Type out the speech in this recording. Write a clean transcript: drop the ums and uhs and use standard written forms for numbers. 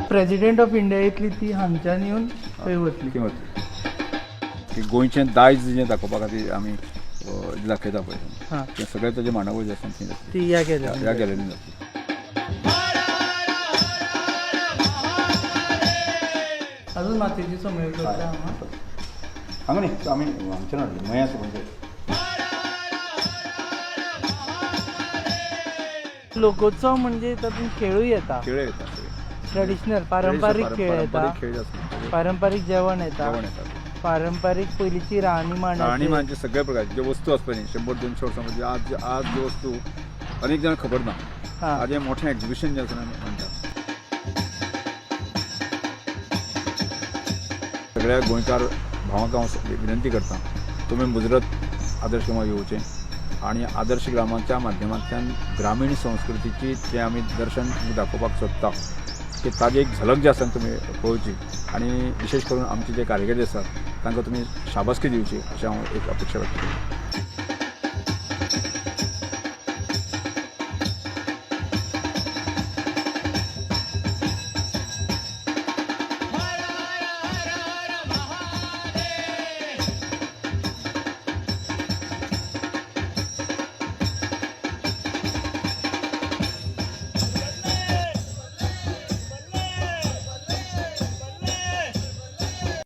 President of India इतली ती हांगच्यान येवन थंय वतली. ती वतली की गोंयचें दायज जें दाखोवपा खातीर आमी दाखयता पळय हां तें सगळें ताजें मांडावळ जें आसा ती जातली. ती ह्या गेल्या ह्या गॅलरीन जातली. अजून मातयेची समयो करता हांगा. हांगा न्ही आमी हांगच्यान हाडली मयास म्हणजे लोकोत्सव म्हणजे तातूंत खेळूय येता. खेळ येता सगळे ट्रेडिशनल पारंपारीक खेळ येता, खेळ आसता पारंपारीक जेवण येता, जेवण येता पारंपारीक पयलींची राहणीमान आणि म्हणजे सगळे प्रकारचे ज्यो वस्तू आसता न्ही 100-200 वर्सां म्हणजे आज ज्यो वस्तू अनेक जाण खबर ना. हां आज हें मोठें एक्झिबिशन जें आसा आमी म्हणटा सगळ्या गोंयकार भावांक हांव विनंती करता तुमी मुजरत आदर्श ग्रामाक येवचें आणि आदर्श ग्रामाच्या माध्यमांतल्यान ग्रामीण संस्कृतीची जें आमी दर्शन दाखोवपाक सोदता की ताजी एक झलक जी आसा तुमी पळोवची आणि विशेष करून आमचे जे कार्यकर्ते आसात तांकां तुमी शाबासकी दिवची अशें हांव एक अपेक्षा व्यक्त करतां.